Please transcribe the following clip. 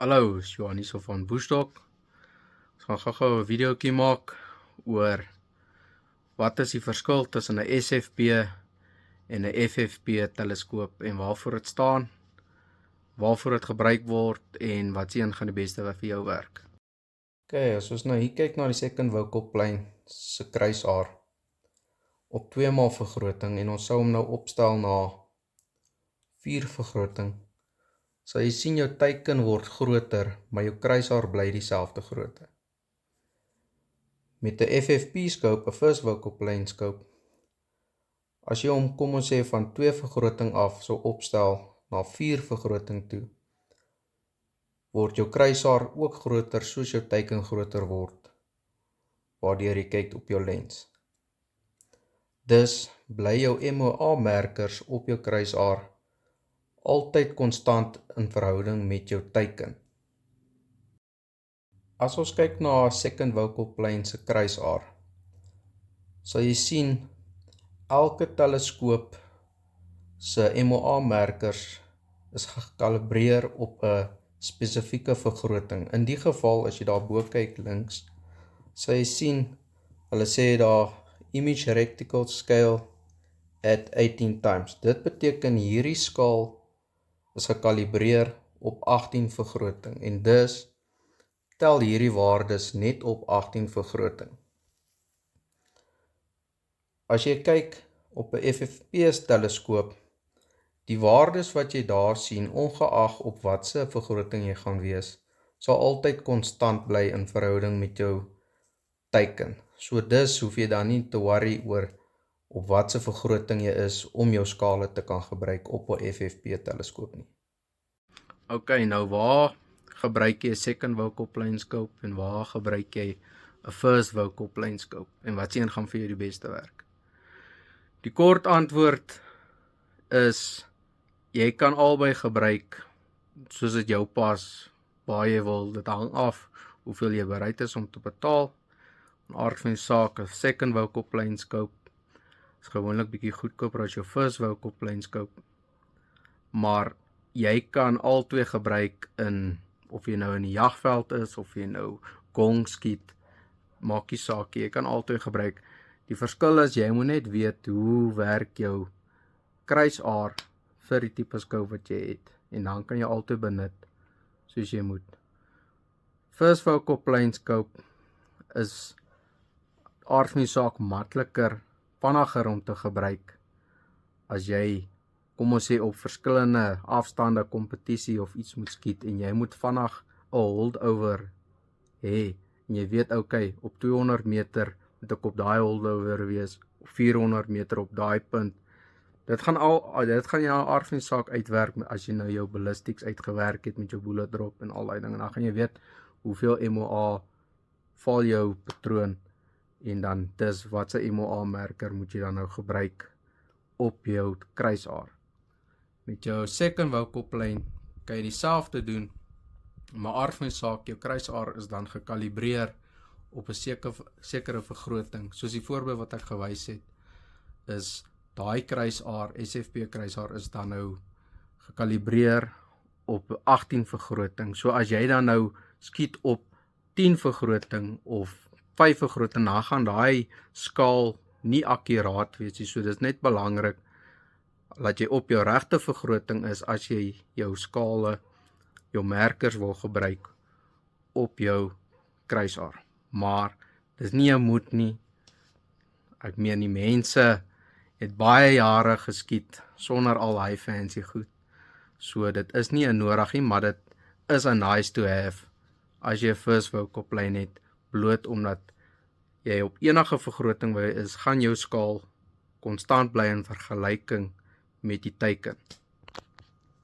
Hallo, is Johan hier van Boesdok. Ons gaan gou 'n videoetjie maak oor wat is die verskil tussen 'n SFP en 'n FFP teleskoop en waarvoor dit staan, waarvoor dit gebruik word en wat een gaan die beste vir jou werk. Okay, as ons nou hier kyk na die second focal plane se kruisaar op 2x vergroting en ons sou hom nou opstel na 4 vergroting. So jy sien jou teiken word groter, maar jou kruisaar bly dieselfde grootte. Met 'n FFP scope, 'n first focal plane scope, as jy hom kom ons sê van 2 vergroting af so opstel na 4 vergroting toe, word jou kruisaar ook groter soos jou teiken groter word, waardeur jy kyk op jou lens. Dus bly jou MOA merkers op jou kruisaar altyd konstant in verhouding met jou teiken. As ons kyk na second focal plane se kruisaar, sal jy sien elke teleskoop se MOA merkers is gekalibreer op 'n spesifieke vergroting. In die geval as jy daarbo kyk links, sal jy sien hulle sê daar image reticle scale at 18 times. Dit beteken hierdie skaal is gekalibreer op 18 vergroting en dus tel hierdie waardes net op 18 vergroting. As jy kyk op 'n FFP teleskoop, die waardes wat jy daar sien, ongeag op watse vergroting jy gaan wees, sal altyd konstant bly in verhouding met jou teiken. So dus hoef jy dan nie te worry oor op watse vergroting jy is om jou skale te kan gebruik op 'n FFP teleskoop nie. Okay, nou waar gebruik jy 'n second focal plane scope en waar gebruik jy 'n first focal plane scope en wat een gaan vir jou die beste werk? Die kort antwoord is jy kan albei gebruik soos dit jou pas, waar jy wil. Dit hang af hoeveel jy bereid is om te betaal. In aard van die saak, 'n second focal plane scope is gewoonlik bietjie goedkoper as jou first focal plane scope. Maar jy kan albei gebruik in of jy nou in die jagveld is of jy nou gong skiet, maak nie saak, jy kan albei gebruik. Die verskil is jy moet net weet hoe werk jou kruisaar vir die tipe scope wat jy het en dan kan jy altyd benut soos jy moet. First focal plane scope is aard van die saak makliker, vinniger om te gebruik as jy, kom ons sê op verskillende afstande kompetisie of iets moet skiet en jy moet vinnig 'n holdover hê en jy weet okay, op 200 meter moet ek op daai holdover wees, op 400 meter op daai punt. Dit gaan jou aard van die saak uitwerk as jy nou jou ballistics uitgewerk het met jou bullet drop en al daai dinge. Dan gaan jy weet hoeveel MOA val jou patroon en dan dis watse MOA merker moet jy dan nou gebruik op jou kruisaar. Met jou second focal plane kan jy dieselfde doen, maar aard van die saak, jou kruisaar is dan gekalibreer op 'n sekere vergroting. Soos die voorbeeld wat ek gewys het, is daai kruisaar, SFP kruisaar is dan nou gekalibreer op 18 vergroting. So as jy dan nou skiet op 10 vergroting of 5 vergroting, dan gaan daai skaal nie akkuraat wees nie. So dit is net belangrik dat jy op jou regte vergroting is as jy jou skale, jou merkers wil gebruik op jou kruisaar. Maar dis nie 'n moet nie. Ek meen die mense het baie jare geskiet sonder al hy fancy goed. So dit is nie 'n nodig nie, maar dit is 'n nice to have as jy 'n first focal plane het, bloot omdat jy op enige vergroting waar jy is, gaan jou skaal konstant bly in vergelyking met die teiken.